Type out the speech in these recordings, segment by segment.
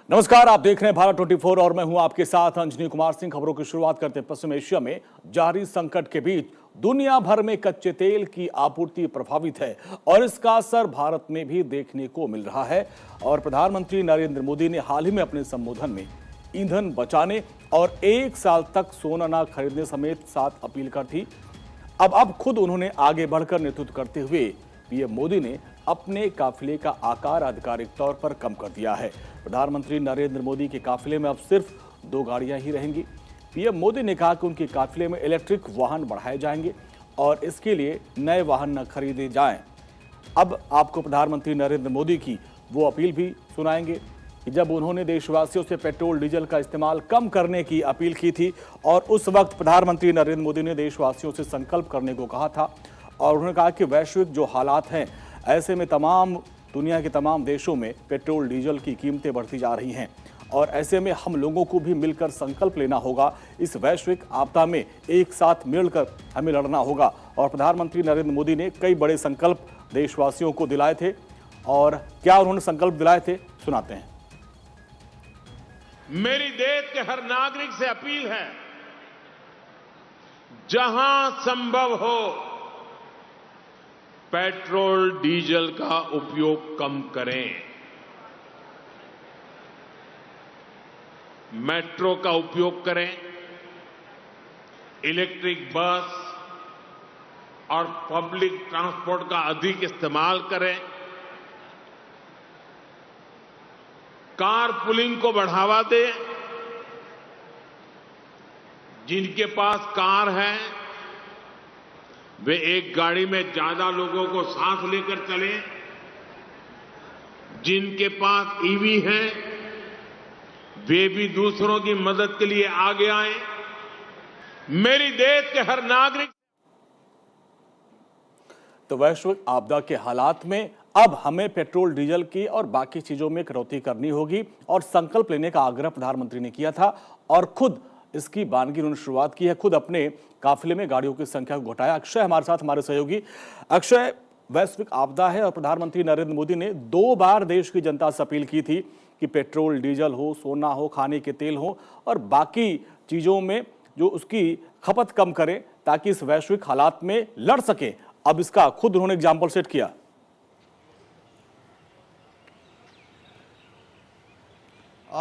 नमस्कार, आप देख रहे हैं भारत 24 और मैं हूं आपके साथ अंजनी कुमार सिंह। खबरों की शुरुआत करते हैं। पश्चिम एशिया में जारी संकट के बीच दुनिया भर में कच्चे तेल की आपूर्ति प्रभावित है और इसका असर भारत में भी देखने को मिल रहा है। और प्रधानमंत्री नरेंद्र मोदी ने हाल ही में अपने संबोधन में ईंधन बचाने और 1 साल तक सोना न खरीदने समेत 7 अपील कर थी। अब खुद उन्होंने आगे बढ़कर नेतृत्व करते हुए पीएम मोदी ने अपने काफिले का आकार आधिकारिक तौर पर कम कर दिया है। प्रधानमंत्री नरेंद्र मोदी के काफिले में अब सिर्फ 2 गाड़ियां ही रहेंगी। पीएम मोदी ने कहा कि उनके काफिले में इलेक्ट्रिक वाहन बढ़ाए जाएंगे और इसके लिए नए वाहन न खरीदे जाएं। अब आपको प्रधानमंत्री नरेंद्र मोदी की वो अपील भी सुनाएंगे कि जब उन्होंने देशवासियों से पेट्रोल डीजल का इस्तेमाल कम करने की अपील की थी और उस वक्त प्रधानमंत्री नरेंद्र मोदी ने देशवासियों से संकल्प करने को कहा था और उन्होंने कहा कि वैश्विक जो हालात हैं ऐसे में दुनिया के तमाम देशों में पेट्रोल डीजल की कीमतें बढ़ती जा रही हैं और ऐसे में हम लोगों को भी मिलकर संकल्प लेना होगा। इस वैश्विक आपदा में एक साथ मिलकर हमें लड़ना होगा। और प्रधानमंत्री नरेंद्र मोदी ने कई बड़े संकल्प देशवासियों को दिलाए थे और क्या उन्होंने संकल्प दिलाए थे, सुनाते हैं। मेरी देश के हर नागरिक से अपील है, जहां संभव हो पेट्रोल डीजल का उपयोग कम करें। मेट्रो का उपयोग करें, इलेक्ट्रिक बस और पब्लिक ट्रांसपोर्ट का अधिक इस्तेमाल करें, कार पुलिंग को बढ़ावा दें। जिनके पास कार है वे एक गाड़ी में ज्यादा लोगों को साथ लेकर चले। जिनके पास ईवी है वे भी दूसरों की मदद के लिए आगे आए। मेरी देश के हर नागरिक। तो वैश्विक आपदा के हालात में अब हमें पेट्रोल डीजल की और बाकी चीजों में कटौती करनी होगी और संकल्प लेने का आग्रह प्रधानमंत्री ने किया था और खुद इसकी बानगी उन्होंने शुरुआत की है। खुद अपने काफिले में गाड़ियों की संख्या को घटाया। अक्षय हमारे साथ, हमारे सहयोगी। अक्षय, वैश्विक आपदा है और प्रधानमंत्री नरेंद्र मोदी ने 2 बार देश की जनता से अपील की थी कि पेट्रोल डीजल हो, सोना हो, खाने के तेल हो और बाकी चीजों में जो उसकी खपत कम करें ताकि इस वैश्विक हालात में लड़ सके। अब इसका खुद उन्होंने एग्जाम्पल सेट किया।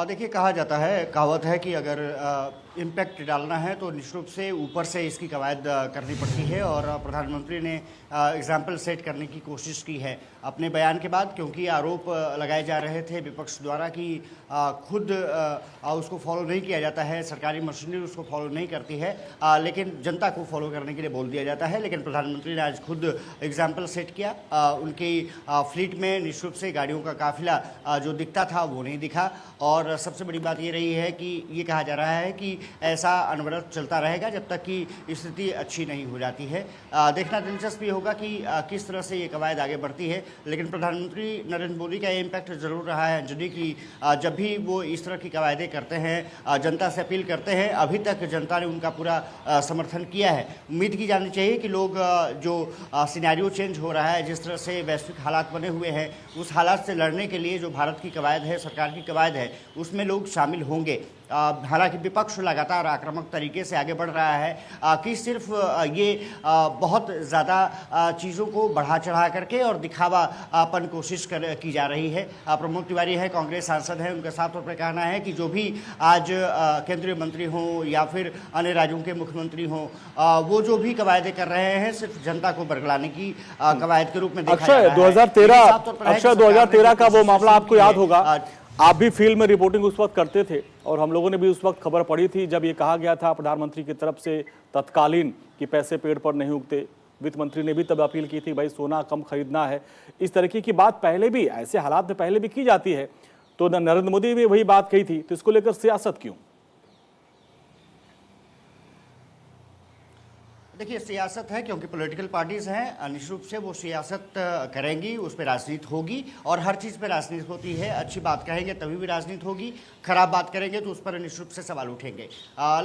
देखिए, कहा जाता है, कहावत है कि अगर इम्पैक्ट डालना है तो निश्चित रूप से ऊपर से इसकी कवायद करनी पड़ती है और प्रधानमंत्री ने एग्जाम्पल सेट करने की कोशिश की है अपने बयान के बाद, क्योंकि आरोप लगाए जा रहे थे विपक्ष द्वारा कि खुद उसको फॉलो नहीं किया जाता है, सरकारी मशीनरी उसको फॉलो नहीं करती है, लेकिन जनता को फॉलो करने के लिए बोल दिया जाता है। लेकिन प्रधानमंत्री ने आज खुद एग्जाम्पल सेट किया। उनकी फ्लीट में निश्चित रूप से गाड़ियों का काफिला जो दिखता था वो नहीं दिखा और सबसे बड़ी बात ये रही है कि ये कहा जा रहा है कि ऐसा अनवरत चलता रहेगा जब तक कि स्थिति अच्छी नहीं हो जाती है। देखना दिलचस्प होगा कि किस तरह से ये कवायद आगे बढ़ती है। लेकिन प्रधानमंत्री नरेंद्र मोदी का ये इम्पैक्ट जरूर रहा है अंजलि की जब भी वो इस तरह की कवायदें करते हैं, जनता से अपील करते हैं, अभी तक जनता ने उनका पूरा समर्थन किया है। उम्मीद की जानी चाहिए कि लोग जो सिनेरियो चेंज हो रहा है, जिस तरह से वैश्विक हालात बने हुए हैं, उस हालात से लड़ने के लिए जो भारत की कवायद है, सरकार की कवायद है, उसमें लोग शामिल होंगे। हालांकि विपक्ष लगातार आक्रामक तरीके से आगे बढ़ रहा है कि सिर्फ ये बहुत ज़्यादा चीज़ों को बढ़ा चढ़ा करके और दिखावापन कोशिश की जा रही है। प्रमोद तिवारी है, कांग्रेस सांसद हैं, उनका साफ तौर पर कहना है कि जो भी आज केंद्रीय मंत्री हों या फिर अन्य राज्यों के मुख्यमंत्री हों, वो जो भी कवायदें कर रहे हैं सिर्फ जनता को बरगलाने की कवायद के रूप में देखा जा रहा है। 2013 का वो मामला आपको याद होगा, आप भी फील्ड में रिपोर्टिंग उस वक्त करते थे और हम लोगों ने भी उस वक्त खबर पढ़ी थी जब ये कहा गया था प्रधानमंत्री की तरफ से तत्कालीन कि पैसे पेड़ पर नहीं उगते। वित्त मंत्री ने भी तब अपील की थी भाई सोना कम खरीदना है। इस तरीके की बात पहले भी ऐसे हालात में पहले भी की जाती है, तो नरेंद्र मोदी भी वही बात कही थी, तो इसको लेकर सियासत क्यों? देखिए, सियासत है क्योंकि पॉलिटिकल पार्टीज हैं, निश्चित रूप से वो सियासत करेंगी, उस पर राजनीति होगी और हर चीज़ पे राजनीति होती है। अच्छी बात कहेंगे तभी भी राजनीति होगी, खराब बात करेंगे तो उस पर निश्चित रूप से सवाल उठेंगे।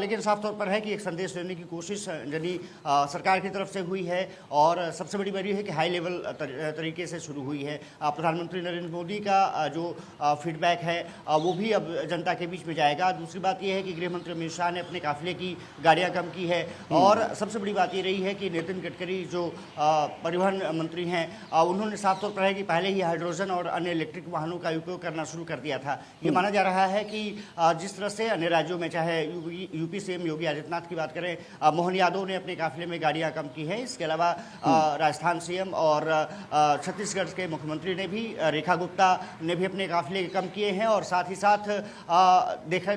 लेकिन साफ तौर पर है कि एक संदेश देने की कोशिश यानी सरकार की तरफ से हुई है और सबसे बड़ी बात यह है कि हाई लेवल तरीके से शुरू हुई है। प्रधानमंत्री नरेंद्र मोदी का जो फीडबैक है वो भी अब जनता के बीच में जाएगा। दूसरी बात यह है कि गृह मंत्री अमित शाह ने अपने काफिले की गाड़ियाँ कम की है और सबसे बड़ी बात ये रही है कि नितिन गडकरी जो परिवहन मंत्री हैं उन्होंने साफ तौर पर है कि पहले ही हाइड्रोजन और अन्य इलेक्ट्रिक वाहनों का उपयोग करना शुरू कर दिया था। ये माना जा रहा है कि जिस तरह से अन्य राज्यों में, चाहे यूपी सीएम योगी आदित्यनाथ की बात करें, मोहन यादव ने अपने काफिले में गाड़ियां कम की हैं। इसके अलावा राजस्थान सीएम और छत्तीसगढ़ के मुख्यमंत्री ने भी, रेखा गुप्ता ने भी अपने काफिले कम किए हैं और साथ ही साथ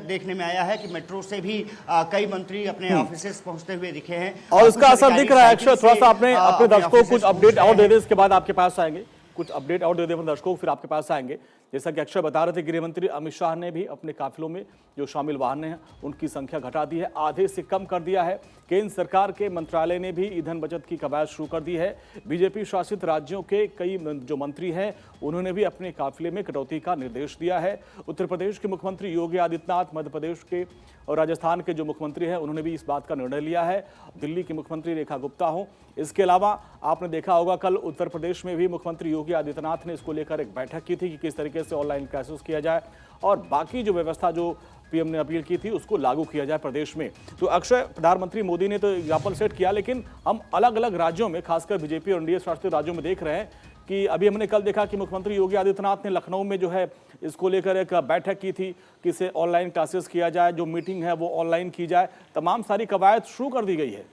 देखने में आया है कि मेट्रो से भी कई मंत्री अपने ऑफिस पहुंचते हुए दिखे हैं और इसका असर दिख रहा है। अक्षय, थोड़ा सा आपने अपने दर्शकों को कुछ अपडेट और दे दे, इसके बाद आपके पास आएंगे। कुछ अपडेट और दे दे अपने दर्शकों को, फिर आपके पास आएंगे। जैसा कि अक्षय बता रहे थे, गृह मंत्री अमित शाह ने भी अपने काफिलों में जो शामिल वाहन हैं उनकी संख्या घटा दी है, आधे से कम कर दिया है। केंद्र सरकार के मंत्रालय ने भी ईंधन बचत की कवायद शुरू कर दी है। बीजेपी शासित राज्यों के कई जो मंत्री हैं उन्होंने भी अपने काफिले में कटौती का निर्देश दिया है। उत्तर प्रदेश के मुख्यमंत्री योगी आदित्यनाथ, मध्य प्रदेश के और राजस्थान के जो मुख्यमंत्री हैं उन्होंने भी इस बात का निर्णय लिया है। दिल्ली की मुख्यमंत्री रेखा गुप्ता हो, इसके अलावा आपने देखा होगा कल उत्तर प्रदेश में भी मुख्यमंत्री योगी आदित्यनाथ ने इसको लेकर एक बैठक की थी कि किस तरीके से ऑनलाइन क्लासेस किया जाए और बाकी जो व्यवस्था जो पीएम ने अपील की थी उसको लागू किया जाए प्रदेश में। तो अक्षय, प्रधानमंत्री मोदी ने तो एग्जाम्पल सेट किया, लेकिन हम अलग अलग राज्यों में, खासकर बीजेपी और एनडीए शासित राज्यों में देख रहे हैं कि अभी हमने कल देखा कि मुख्यमंत्री योगी आदित्यनाथ ने लखनऊ में जो है इसको लेकर एक बैठक की थी कि इसे ऑनलाइन क्लासेस किया जाए, जो मीटिंग है वो ऑनलाइन की जाए, तमाम सारी कवायद शुरू कर दी गई है।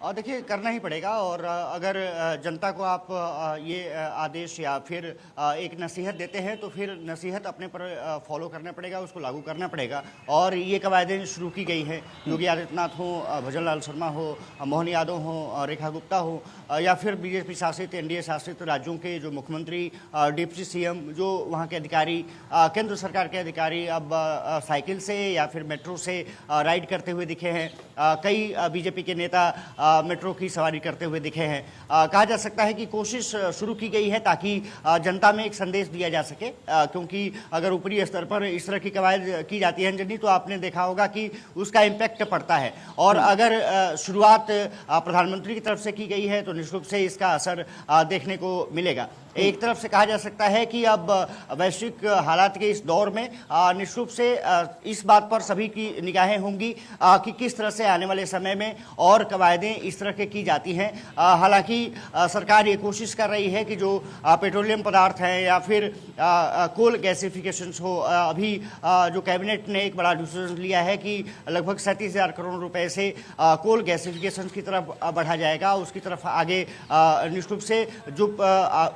और देखिए, करना ही पड़ेगा और अगर जनता को आप ये आदेश या फिर एक नसीहत देते हैं तो फिर नसीहत अपने पर फॉलो करना पड़ेगा, उसको लागू करना पड़ेगा। और ये कवायदें शुरू की गई हैं, योगी आदित्यनाथ हो, भजनलाल शर्मा हो, मोहन यादव हो, रेखा गुप्ता हो या फिर बीजेपी शासित एनडीए शासित राज्यों के जो मुख्यमंत्री, डिप्टी सीएम, जो वहाँ के अधिकारी, केंद्र सरकार के अधिकारी अब साइकिल से या फिर मेट्रो से राइड करते हुए दिखे हैं। कई बीजेपी के नेता मेट्रो की सवारी करते हुए दिखे हैं। कहा जा सकता है कि कोशिश शुरू की गई है ताकि जनता में एक संदेश दिया जा सके, क्योंकि अगर ऊपरी स्तर पर इस तरह की कवायद की जाती है अंजनी, तो आपने देखा होगा कि उसका इम्पैक्ट पड़ता है। और अगर शुरुआत प्रधानमंत्री की तरफ से की गई है तो निश्चित रूप से इसका असर देखने को मिलेगा। एक तरफ से कहा जा सकता है कि अब वैश्विक हालात के इस दौर में निश्चित रूप से इस बात पर सभी की निगाहें होंगी कि किस तरह से आने वाले समय में और कवायदें इस तरह के की जाती हैं। हालांकि सरकार ये कोशिश कर रही है कि जो पेट्रोलियम पदार्थ हैं या फिर कोल गैसिफिकेशंस हो, अभी जो कैबिनेट ने एक बड़ा डिसीजन लिया है कि लगभग 37,000 करोड़ रुपए से कोल गैसिफिकेशन की तरफ बढ़ा जाएगा, उसकी तरफ आगे निश्चित रूप से जो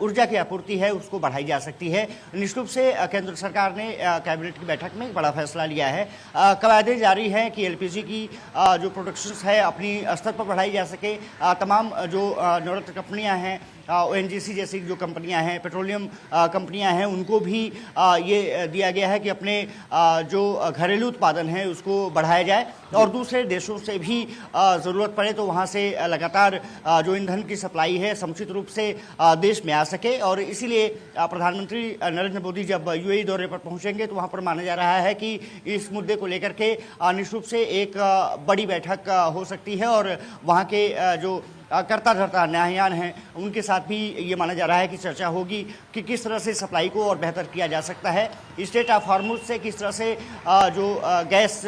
ऊर्जा की आपूर्ति है उसको बढ़ाई जा सकती है। निश्चित रूप से केंद्र सरकार ने कैबिनेट की बैठक में एक बड़ा फैसला लिया है। कवायदें जारी हैं कि एलपीजी की जो प्रोडक्शन है अपनी स्तर पर बढ़ाई जा सके। तमाम जो निवृत्त कंपनियां हैं, ओएनजीसी जैसी जो कंपनियां हैं, पेट्रोलियम कंपनियां हैं, उनको भी ये दिया गया है कि अपने जो घरेलू उत्पादन है उसको बढ़ाया जाए और दूसरे देशों से भी ज़रूरत पड़े तो वहाँ से लगातार जो ईंधन की सप्लाई है समुचित रूप से देश में आ सके। और इसीलिए प्रधानमंत्री नरेंद्र मोदी जब यूएई दौरे पर पहुँचेंगे तो वहाँ पर माना जा रहा है कि इस मुद्दे को लेकर के निश्चित रूप से एक बड़ी बैठक हो सकती है और वहाँ के जो करता धरता न्यायान हैं उनके साथ भी ये माना जा रहा है कि चर्चा होगी कि किस तरह से सप्लाई को और बेहतर किया जा सकता है। स्टेट ऑफ हॉर्मुज से किस तरह से जो गैस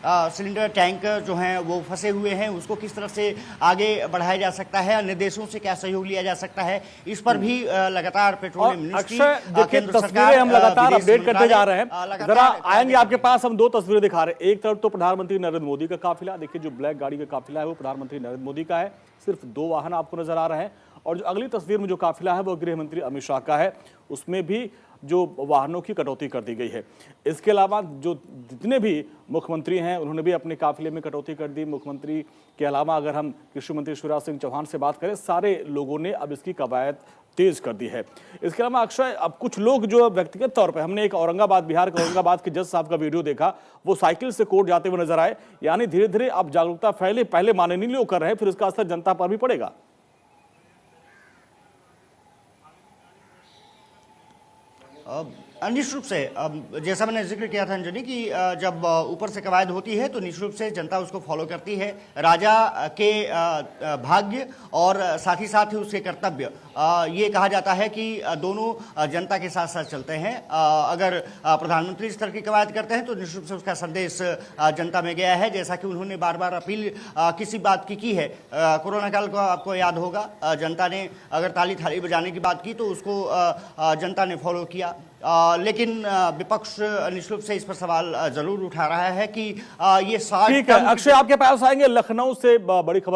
सिलेंडर टैंक जो हैं वो फंसे हुए हैं उसको किस तरह से आगे बढ़ाया जा सकता है, अन्य देशों से क्या सहयोग लिया जा सकता है, इस पर भी लगातार पेट्रोलियम मिनिस्ट्री, केंद्र सरकार, हम लगातार अपडेट करते जा रहे हैं। जरा आएंगे आपके पास, हम दो तस्वीरें दिखा रहे हैं। एक तरफ तो प्रधानमंत्री नरेंद्र मोदी का काफिला, देखिए जो ब्लैक गाड़ी का काफिला है वो प्रधानमंत्री नरेंद्र मोदी का है, सिर्फ 2 वाहन आपको नजर आ रहे हैं। और जो अगली तस्वीर में जो काफिला है वो गृह मंत्री अमित शाह का है, उसमें भी जो वाहनों की कटौती कर दी गई है। इसके अलावा जो जितने भी मुख्यमंत्री हैं उन्होंने भी अपने काफिले में कटौती कर दी। मुख्यमंत्री के अलावा अगर हम कृषि मंत्री शिवराज सिंह चौहान से बात करें, सारे लोगों ने अब इसकी कवायद तेज कर दी है। इसके अलावा अक्षय, अब कुछ लोग जो व्यक्तिगत तौर पे, हमने एक औरंगाबाद, बिहार के औरंगाबाद के जज साहब का वीडियो देखा, वो साइकिल से कोर्ट जाते हुए नजर आए। यानी धीरे धीरे अब जागरूकता फैले, पहले माननीय लोग कर रहे हैं, फिर इसका असर जनता पर भी पड़ेगा। निश्चित रूप से जैसा मैंने जिक्र किया था अंजनी कि जब ऊपर से कवायद होती है तो निश्चित रूप से जनता उसको फॉलो करती है। राजा के भाग्य और साथ ही उसके कर्तव्य, ये कहा जाता है कि दोनों जनता के साथ साथ चलते हैं। अगर प्रधानमंत्री स्तर की कवायद करते हैं तो निश्चित रूप से उसका संदेश जनता में गया है, जैसा कि उन्होंने बार बार अपील किसी बात की है। कोरोना काल को आपको याद होगा, जनता ने अगर ताली थाली बजाने की बात की तो उसको जनता ने फॉलो किया। लेकिन विपक्ष निश्चित रूप से इस पर सवाल जरूर उठा रहा है कि ये 60 ठीक है अक्षय, आपके पास आएंगे। लखनऊ से बड़ी खबर